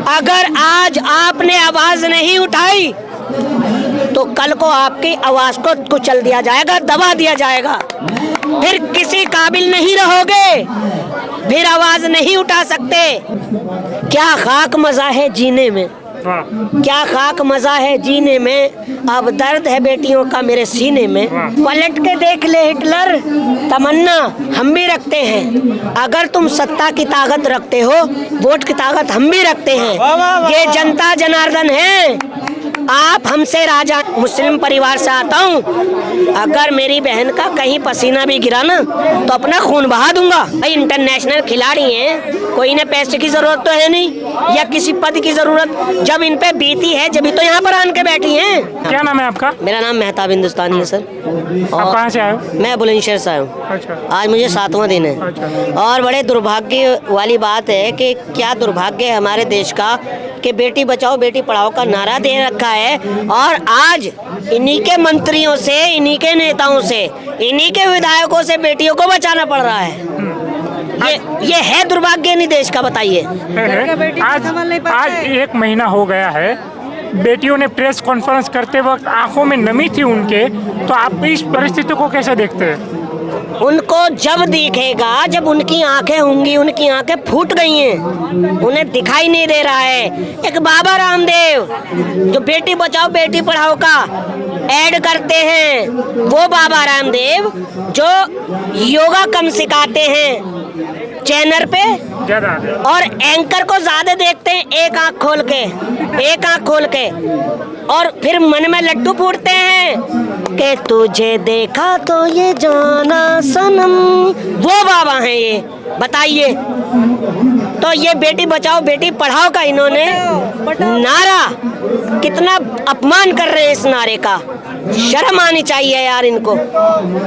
अगर आज आपने आवाज नहीं उठाई तो कल को आपकी आवाज को कुचल दिया जाएगा, दबा दिया जाएगा। फिर किसी काबिल नहीं रहोगे, फिर आवाज नहीं उठा सकते। क्या खाक मजा है जीने में, क्या खाक मजा है जीने में, अब दर्द है बेटियों का मेरे सीने में। पलट के देख ले हिटलर, तमन्ना हम भी रखते हैं। अगर तुम सत्ता की ताकत रखते हो, वोट की ताकत हम भी रखते हैं। ये जनता जनार्दन है, आप हमसे राजा। मुस्लिम परिवार से आता हूँ, अगर मेरी बहन का कहीं पसीना भी गिरा ना तो अपना खून बहा दूंगा। भाई इंटरनेशनल खिलाड़ी हैं, कोई इन्हें पैसे की जरूरत तो है नहीं या किसी पद की जरूरत। जब इन पे बीती है जब तो यहाँ पर आन के बैठी हैं। क्या नाम है आपका? मेरा नाम मेहताब हिंदुस्तानी है सर। आप कहाँ से आए हो? मैं बुलंदशहर से आया हूँ। अच्छा। आज मुझे 7वां दिन है। अच्छा। और बड़े दुर्भाग्य वाली बात है कि क्या दुर्भाग्य है हमारे देश का कि बेटी बचाओ बेटी पढ़ाओ का नारा दे रखा है और आज इन्हीं के मंत्रियों से, इन्हीं के नेताओं से, इन्हीं के विधायकों से बेटियों को बचाना पड़ रहा है। ये है दुर्भाग्य नहीं देश का, बताइए। आज 1 महीना हो गया है, बेटियों ने प्रेस कॉन्फ्रेंस करते वक्त आंखों में नमी थी उनके, तो आप इस परिस्थिति को कैसे देखते हैं? उनको जब दिखेगा, जब उनकी आंखें होंगी, उनकी आंखें फूट गई हैं, उन्हें दिखाई नहीं दे रहा है। एक बाबा रामदेव जो बेटी बचाओ बेटी पढ़ाओ का ऐड करते हैं, वो बाबा रामदेव जो योगा कम सिखाते हैं चैनल पे और एंकर को ज्यादा देखते हैं, एक आंख खोल के और फिर मन में लड्डू फूटते हैं कि तुझे देखा तो ये जाना सनम। वो बाबा हैं ये, बताइए। तो ये बेटी बचाओ बेटी पढ़ाओ का इन्होंने नारा, कितना अपमान कर रहे हैं इस नारे का। शर्म आनी चाहिए यार इनको।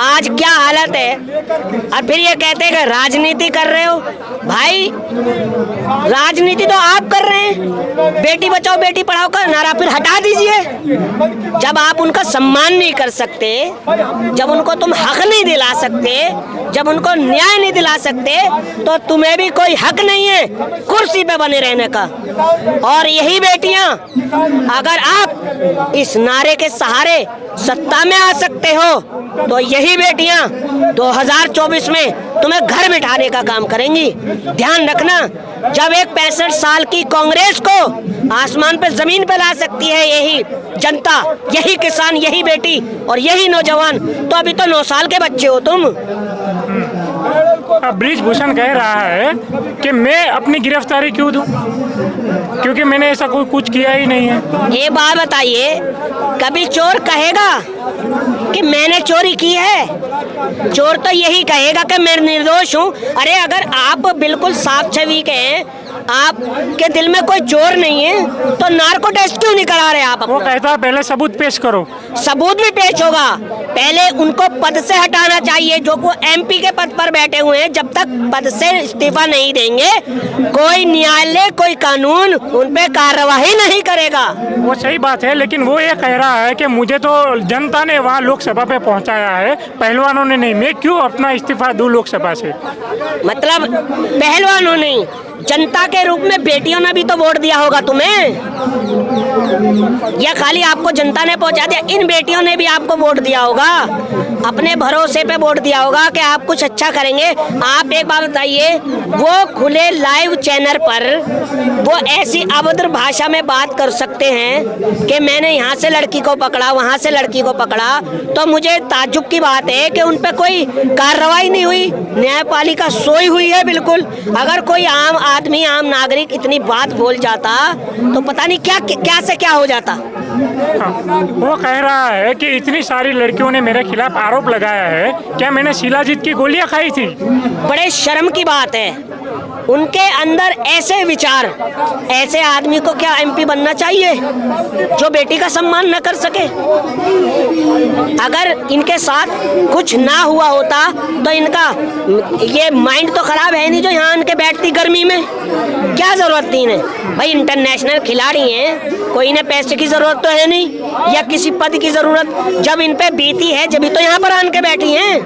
आज क्या हालत है और फिर ये कहते हैं कि राजनीति कर रहे हो। भाई राजनीति तो आप कर रहे हैं, बेटी बचाओ बेटी पढ़ाओ का नारा फिर हटा दीजिए। जब आप उनका सम्मान नहीं कर सकते, जब उनको तुम हक नहीं दिला सकते, जब उनको न्याय नहीं दिला सकते, तो तुम्हें भी कोई हक नहीं है कुर्सी पे बने रहने का। और यही बेटियां, अगर आप इस नारे के सहारे सत्ता में आ सकते हो तो यही बेटियां 2024 में तुम्हें घर बिठाने का काम करेंगी। ध्यान रखना, जब एक 65 साल की कांग्रेस को आसमान पे जमीन पे ला सकती है यही जनता, यही किसान, यही बेटी और यही नौजवान, तो अभी तो 9 साल के बच्चे हो तुम। अब बृजभूषण कह रहा है कि मैं अपनी गिरफ्तारी क्यों दूं, क्योंकि मैंने ऐसा कोई कुछ किया ही नहीं है। ये बात बताइए, कभी चोर कहेगा कि मैंने चोरी की है? चोर तो यही कहेगा कि मैं निर्दोष हूँ। अरे अगर आप बिल्कुल साफ छवि के हैं, आपके दिल में कोई चोर नहीं है, तो नार्को टेस्ट क्यों नहीं करा रहे आप? वो कहता है पहले सबूत पेश करो। सबूत भी पेश होगा, पहले उनको पद से हटाना चाहिए। जो वो MP के पद पर बैठे हुए हैं, जब तक पद से इस्तीफा नहीं देंगे कोई न्यायालय, कोई कानून उन पे कार्रवाई नहीं करेगा। वो सही बात है, लेकिन वो ये कह रहा है कि मुझे तो जनता ने वहाँ लोकसभा पे पहुँचाया है, पहलवानों ने नहीं, मैं क्यों अपना इस्तीफा दूं लोकसभा से? मतलब पहलवानों नहीं, जनता के रूप में बेटियों ने भी तो वोट दिया होगा तुम्हें, या खाली आपको जनता ने पहुंचा दिया? इन बेटियों ने भी आपको वोट दिया होगा, अपने भरोसे पे वोट दिया होगा कि आप कुछ अच्छा करेंगे। आप एक बात बताइए, वो खुले लाइव चैनल पर वो ऐसी अभद्र भाषा में बात कर सकते हैं कि मैंने यहाँ से लड़की को पकड़ा, वहाँ से लड़की को पकड़ा, तो मुझे ताज्जुब की बात है कि उन पर कोई कार्रवाई नहीं हुई। न्यायपालिका सोई हुई है बिल्कुल। अगर कोई आम आदमी, आम नागरिक इतनी बात बोल जाता तो पता नहीं क्या से क्या हो जाता। वो कह रहा है कि इतनी सारी लड़कियों ने मेरे खिलाफ आरोप लगाया है, क्या मैंने शिलाजीत की गोलियां खाई थी? बड़े शर्म की बात है, उनके अंदर ऐसे विचार, ऐसे आदमी को क्या MP बनना चाहिए जो बेटी का सम्मान न कर सके? अगर इनके साथ कुछ ना हुआ होता तो इनका ये माइंड तो खराब है नहीं जो यहाँ इनके बैठती गर्मी में। क्या जरूरत थी इन्हें? भाई इंटरनेशनल खिलाड़ी हैं, कोई इन्हें पैसे की जरूरत तो है नहीं या किसी पद की जरूरत। जब इन पे बीती है जब तो यहाँ पर आन के बैठी हैं।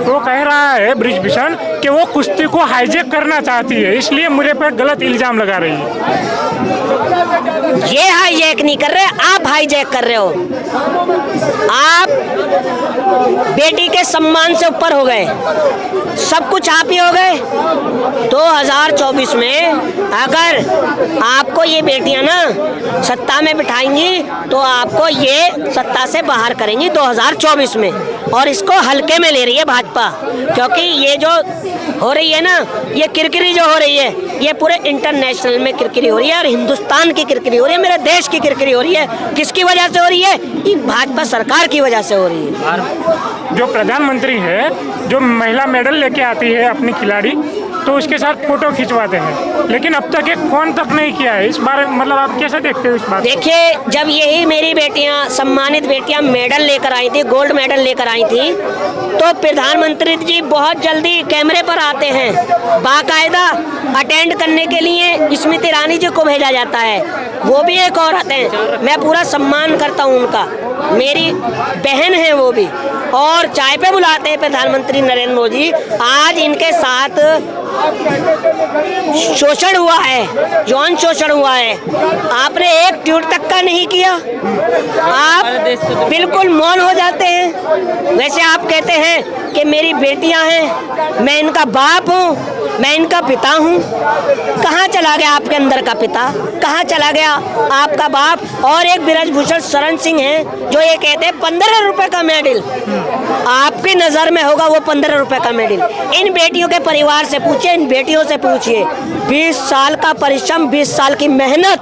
वो कह रहा है बृजभूषण कि वो कुश्ती को हाईजैक करना चाहती है, इसलिए मेरे पे गलत इल्जाम लगा रही है। ये हाईजैक नहीं कर रहे, आप हाईजैक कर रहे हो। आप बेटी के सम्मान से ऊपर हो गए, सब कुछ आप ही हो गए। 2024 में अगर आपको ये बेटियां ना सत्ता में बिठाएंगी तो आपको ये सत्ता से बाहर करेंगी 2024 में। और इसको हल्के में ले रही है भाजपा, क्योंकि ये जो हो रही है ना, ये किरकिरी जो हो रही है, ये पूरे इंटरनेशनल में किरकिरी हो रही है और हिंदुस्तान की किरकिरी हो रही है, मेरे देश की किरकिरी हो रही है। किसकी वजह से हो रही है? इन भाजपा सरकार की वजह से हो रही है। जो प्रधानमंत्री है, जो महिला मेडल लेके आती है अपनी खिलाड़ी, तो उसके साथ फोटो खिंचवाते हैं, लेकिन अब तक एक फोन तक नहीं किया है। इस बारे में मतलब आप कैसे देखते हो इस बात को? देखिए, जब यही मेरी बेटियां, सम्मानित बेटियां मेडल लेकर आई थी, गोल्ड मेडल लेकर आई थी, तो प्रधानमंत्री जी बहुत जल्दी कैमरे पर आते हैं, बाकायदा अटेंड करने के लिए स्मृति ईरानी जी को भेजा जाता है। वो भी एक औरत है, मैं पूरा सम्मान करता हूँ उनका, मेरी बहन है वो भी। और चाय पे बुलाते हैं प्रधानमंत्री नरेंद्र मोदी। आज इनके साथ शोषण हुआ है, यौन शोषण हुआ है, आपने एक ट्वीट तक का नहीं किया, आप बिल्कुल मौन हो जाते हैं। वैसे आप कहते हैं कि मेरी बेटियां हैं, मैं इनका बाप हूँ, मैं इनका पिता हूँ। कहाँ चला गया आपके अंदर का पिता? कहाँ चला गया आपका बाप? और एक बृजभूषण शरण सिंह है जो ये कहते हैं 15 रुपए का मेडल, आपकी नज़र में होगा वो 15 रुपए का मेडल। इन बेटियों के परिवार से पूछिए, इन बेटियों से पूछिए, 20 साल का परिश्रम, 20 साल की मेहनत,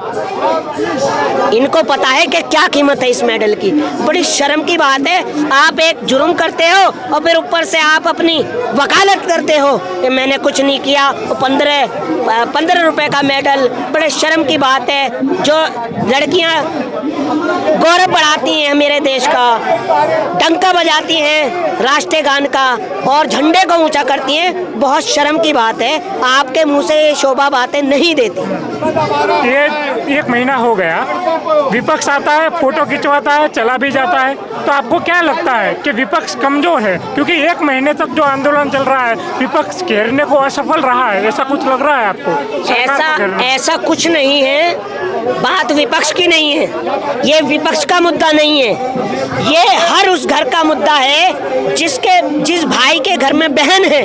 इनको पता है कि क्या कीमत है इस मेडल की। बड़ी शर्म की बात है, आप एक जुर्म करते हो और फिर ऊपर से आप अपनी वकालत करते हो कि मैंने कुछ नहीं किया, 15 रुपए का मेडल। बड़े शर्म की बात है। जो लड़कियां गौरव बढ़ाती हैं मेरे देश का, डंका बजाती हैं राष्ट्रीय गान का और झंडे को ऊंचा करती हैं, बहुत शर्म की बात है। आपके मुंह से ये शोभा बातें नहीं देती। ये 1 महीना हो गया, विपक्ष आता है, फोटो खिंचवाता है, चला भी जाता है, तो आपको क्या लगता है कि विपक्ष कमजोर है? क्योंकि 1 महीने तक जो आंदोलन चल रहा है, विपक्ष घेरने को असफल रहा है, ऐसा कुछ लग रहा है आपको? ऐसा कुछ नहीं है, बात विपक्ष की नहीं है, ये विपक्ष का मुद्दा नहीं है, ये हर उस घर का मुद्दा है जिस भाई के घर में बहन है,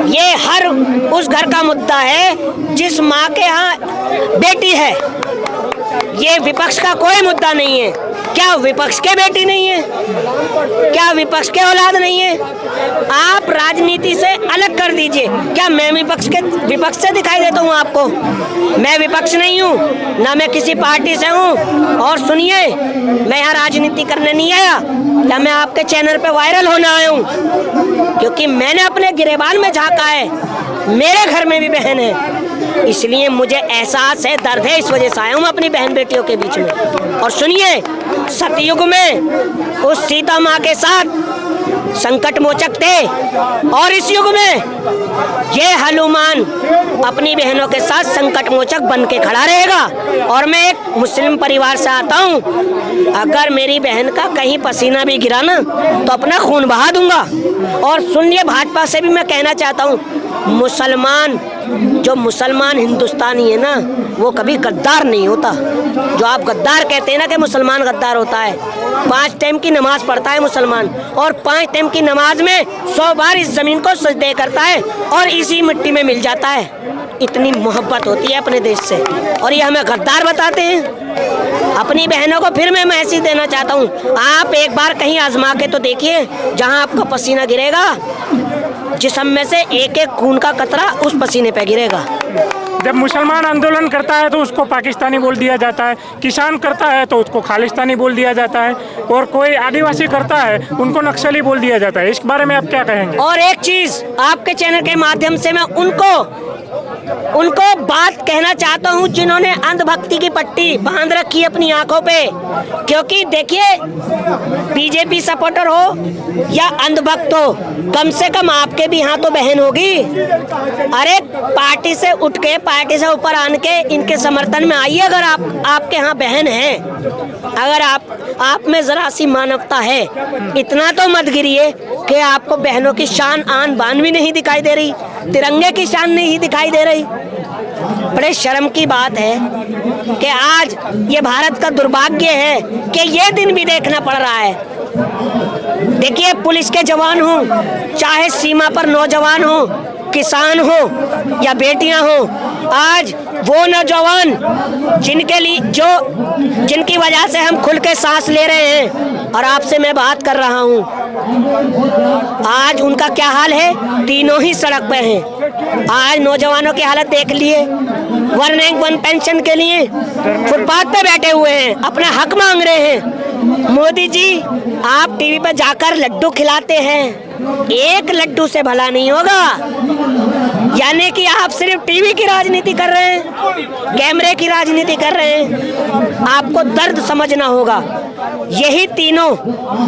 ये हर उस घर का मुद्दा है जिस माँ के यहाँ बेटी है। ये विपक्ष का कोई मुद्दा नहीं है। क्या विपक्ष के बेटी नहीं है? क्या विपक्ष के औलाद नहीं है? आप राजनीति से अलग कर दीजिए। क्या मैं विपक्ष से दिखाई देता हूँ आपको? मैं विपक्ष नहीं हूँ, ना मैं किसी पार्टी से हूँ। और सुनिए, मैं यहाँ राजनीति करने नहीं आया, या मैं आपके चैनल पे वायरल होने आया हूँ, क्योंकि मैंने अपने गिरेबान में झांका है, मेरे घर में भी बहन है, इसलिए मुझे एहसास है, दर्द है, इस वजह से आया हूँ अपनी बहन बेटियों के बीच में। और सुनिए, सतयुग में उस सीता माँ के साथ संकट मोचक थे, और इस युग में ये हनुमान अपनी बहनों के साथ संकट मोचक बन के खड़ा रहेगा। और मैं एक मुस्लिम परिवार से आता हूँ, अगर मेरी बहन का कहीं पसीना भी गिरा ना तो अपना खून बहा दूंगा। और सुनिए, भाजपा से भी मैं कहना चाहता हूँ, जो मुसलमान हिंदुस्तानी है ना, वो कभी गद्दार नहीं होता। जो आप गद्दार कहते हैं ना कि मुसलमान गद्दार होता है, 5 टाइम की नमाज पढ़ता है मुसलमान, और 5 टाइम की नमाज में 100 बार इस जमीन को सजदे करता है और इसी मिट्टी में मिल जाता है। इतनी मोहब्बत होती है अपने देश से, और ये हमें गद्दार बताते हैं। अपनी बहनों को फिर मैं मैसेज देना चाहता हूँ, आप एक बार कहीं आजमा के तो देखिए, जहाँ आपका पसीना गिरेगा, जिस्म में से एक एक खून का कतरा उस पसीने पे गिरेगा। जब मुसलमान आंदोलन करता है तो उसको पाकिस्तानी बोल दिया जाता है, किसान करता है तो उसको खालिस्तानी बोल दिया जाता है, और कोई आदिवासी करता है उनको नक्सली बोल दिया जाता है। इस बारे में आप क्या कहेंगे? और एक चीज आपके चैनल के माध्यम से मैं उनको उनको बात कहना चाहता हूँ जिन्होंने अंधभक्ति की पट्टी बांध रखी है अपनी आंखों पे। क्योंकि देखिए, बीजेपी सपोर्टर हो या अंधभक्त हो, कम से कम आपके भी यहाँ तो बहन होगी। अरे पार्टी से उठ के, पार्टी से ऊपर आन के इनके समर्थन में आइए। अगर आपके यहाँ बहन है, अगर आप में जरा सी मानवता है, इतना तो मत गिरिए कि आपको बहनों की शान आन बान भी नहीं दिखाई दे रही, तिरंगे की शान नहीं दिखाई दे रही। बड़े शर्म की बात है कि आज ये भारत का दुर्भाग्य है कि ये दिन भी देखना पड़ रहा है। देखिए, पुलिस के जवान हो, चाहे सीमा पर नौजवान हो, किसान हो या बेटियां हो, आज वो नौजवान जिनकी वजह से हम खुल के सांस ले रहे हैं और आपसे मैं बात कर रहा हूं, आज उनका क्या हाल है? तीनों ही सड़क पे हैं। आज नौजवानों की हालत देख लिए, 1 रैंक 1 पेंशन के लिए फुटपाथ पे बैठे हुए हैं, अपना हक मांग रहे हैं। मोदी जी, आप टीवी पर जाकर लड्डू खिलाते हैं, एक लड्डू से भला नहीं होगा। यानी कि आप सिर्फ टीवी की राजनीति कर रहे हैं, कैमरे की राजनीति कर रहे हैं। आपको दर्द समझना होगा। यही तीनों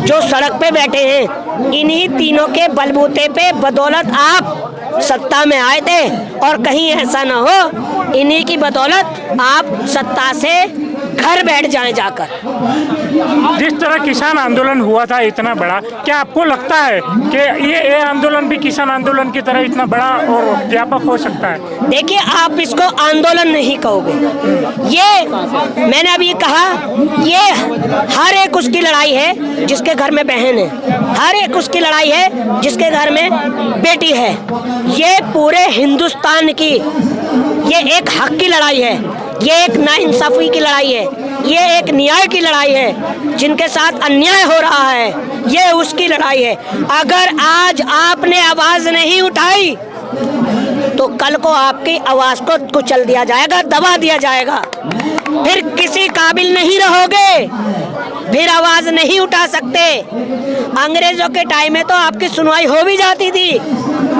जो सड़क पे बैठे हैं, इन्हीं तीनों के बलबूते पे बदौलत आप सत्ता में आए थे, और कहीं ऐसा ना हो इन्हीं की बदौलत आप सत्ता से घर बैठ जाएं जाकर। जिस तरह किसान आंदोलन हुआ था इतना बड़ा, क्या आपको लगता है कि ये आंदोलन भी किसान आंदोलन की तरह इतना बड़ा और व्यापक हो सकता है? देखिए, आप इसको आंदोलन नहीं कहोगे, ये मैंने अभी कहा, ये हर एक उसकी लड़ाई है जिसके घर में बहन है, हर एक उसकी लड़ाई है जिसके घर में बेटी है। ये पूरे हिंदुस्तान की ये एक हक की लड़ाई है, ये एक नाइंसाफी की लड़ाई है, ये एक न्याय की लड़ाई है। जिनके साथ अन्याय हो रहा है, ये उसकी लड़ाई है। अगर आज आपने आवाज नहीं उठाई तो कल को आपकी आवाज को कुचल दिया जाएगा, दबा दिया जाएगा। फिर किसी काबिल नहीं रहोगे, फिर आवाज नहीं उठा सकते। अंग्रेजों के टाइम में तो आपकी सुनवाई हो भी जाती थी,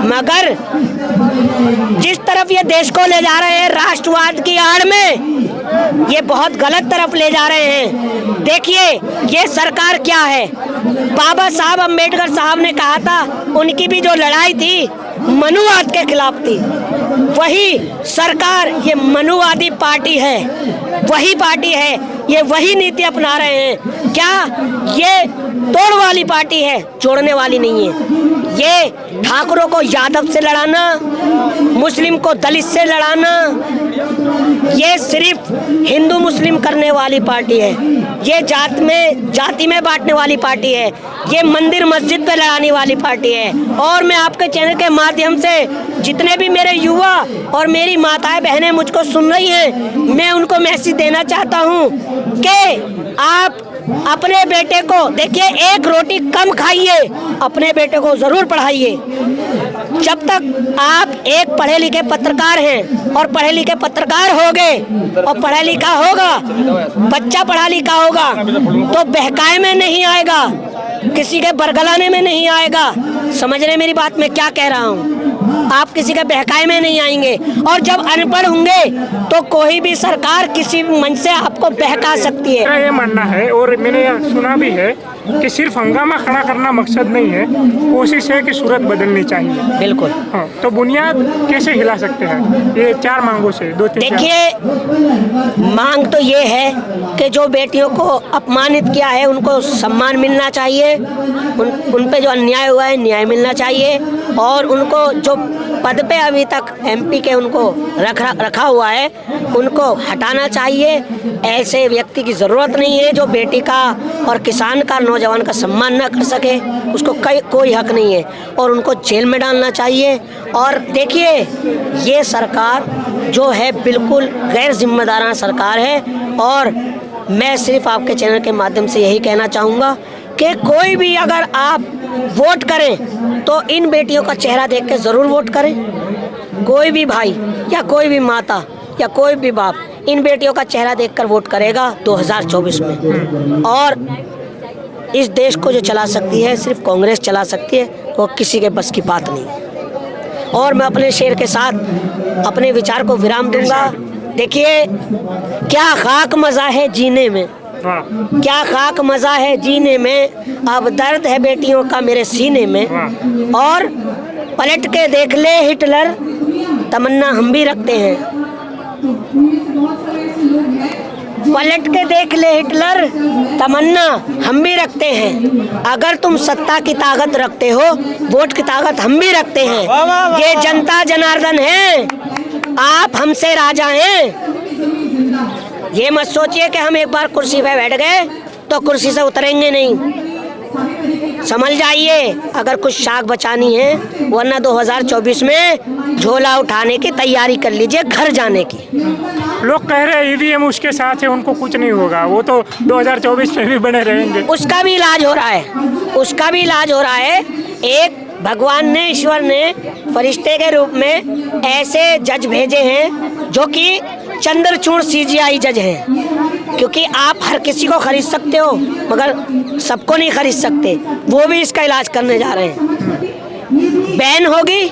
मगर जिस तरफ ये देश को ले जा रहे हैं राष्ट्रवाद की आड़ में, ये बहुत गलत तरफ ले जा रहे हैं। देखिए, ये सरकार क्या है? बाबा साहब अम्बेडकर साहब ने कहा था, उनकी भी जो लड़ाई थी मनुवाद के खिलाफ थी। वही सरकार, ये मनुवादी पार्टी है, वही पार्टी है, ये वही नीति अपना रहे हैं। क्या ये तोड़ वाली पार्टी है, जोड़ने वाली नहीं है। ये ठाकुरों को यादव से लड़ाना, मुस्लिम को दलित से लड़ाना, ये सिर्फ हिंदू मुस्लिम करने वाली पार्टी है। ये जाति में बांटने वाली पार्टी है। ये मंदिर मस्जिद पे लड़ाने वाली पार्टी है। और मैं आपके चैनल के माध्यम से जितने भी मेरे युवा और मेरी माताएं बहनें मुझको सुन रही हैं, मैं उनको मैसेज देना चाहता हूँ कि आप अपने बेटे को, देखिए, एक रोटी कम खाइए, अपने बेटे को जरूर पढ़ाइए। जब तक आप एक पढ़े लिखे पत्रकार हैं और पढ़े लिखे पत्रकार होगे और पढ़ा लिखा होगा, बच्चा पढ़ा लिखा होगा तो बहकाए में नहीं आएगा, किसी के बरगलाने में नहीं आएगा। समझ रहे मेरी बात मैं क्या कह रहा हूँ? आप किसी के बहकाए में नहीं आएंगे। और जब अनपढ़ होंगे तो कोई भी सरकार किसी मंच से आपको बहका सकती है। मेरा ये मानना है, और मैंने सुना भी है कि सिर्फ हंगामा खड़ा करना मकसद नहीं है, कोशिश है कि सूरत बदलनी चाहिए। बिल्कुल। हाँ, तो बुनियाद कैसे हिला सकते हैं ये 4 मांगों से? 2-3 देखिए, मांग तो ये है कि जो बेटियों को अपमानित किया है उनको सम्मान मिलना चाहिए, उन पे जो अन्याय हुआ है न्याय मिलना चाहिए, और उनको जो पद पे अभी तक एमपी के उनको रखा हुआ है उनको हटाना चाहिए। ऐसे व्यक्ति की ज़रूरत नहीं है जो बेटी का और किसान का, नौजवान का सम्मान ना कर सके, उसको कोई हक नहीं है, और उनको जेल में डालना चाहिए। और देखिए, ये सरकार जो है बिल्कुल गैर जिम्मेदाराना सरकार है, और मैं सिर्फ आपके चैनल के माध्यम से यही कहना चाहूँगा कि कोई भी अगर आप वोट करें तो इन बेटियों का चेहरा देख के ज़रूर वोट करें। कोई भी भाई या कोई भी माता या कोई भी बाप इन बेटियों का चेहरा देखकर वोट करेगा 2024 में। और इस देश को जो चला सकती है सिर्फ कांग्रेस चला सकती है, वो किसी के बस की बात नहीं। और मैं अपने शेर के साथ अपने विचार को विराम दूंगा। देखिए, क्या खाक मज़ा है जीने में, वाह, क्या खाक मज़ा है जीने में, अब दर्द है बेटियों का मेरे सीने में। और पलट के देख ले हिटलर, तमन्ना हम भी रखते हैं। पलट के देख ले हिटलर, तमन्ना हम भी रखते हैं। अगर तुम सत्ता की ताकत रखते हो, वोट की ताकत हम भी रखते हैं। ये जनता जनार्दन है, आप हमसे राजा हैं। ये मत सोचिए कि हम एक बार कुर्सी पे बैठ गए तो कुर्सी से उतरेंगे नहीं। समझ जाइए, अगर कुछ शाख बचानी है, वरना 2024 में झोला उठाने की तैयारी कर लीजिए, घर जाने की। लोग कह रहे हैं ईवीएम उसके साथ है, उनको कुछ नहीं होगा, वो तो 2024 में भी बने रहेंगे। उसका भी इलाज हो रहा है, उसका भी इलाज हो रहा है। एक भगवान ने, ईश्वर ने फरिश्ते के रूप में ऐसे जज भेजे हैं जो कि चंद्रचूड़ CGI जज हैं, क्योंकि आप हर किसी को खरीद सकते हो मगर सबको नहीं खरीद सकते। वो भी इसका इलाज करने जा रहे हैं। बैन होगी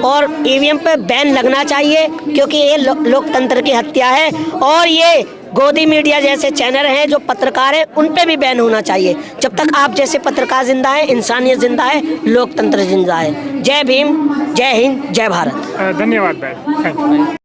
और ईवीएम पे बैन लगना चाहिए, क्योंकि ये लोकतंत्र की हत्या है। और ये गोदी मीडिया जैसे चैनल हैं जो पत्रकार हैं, उन पे भी बैन होना चाहिए। जब तक आप जैसे पत्रकार जिंदा है, इंसानियत जिंदा है, लोकतंत्र जिंदा है। जय भीम, जय हिंद, जय भारत। धन्यवाद भाई, थैंक यू।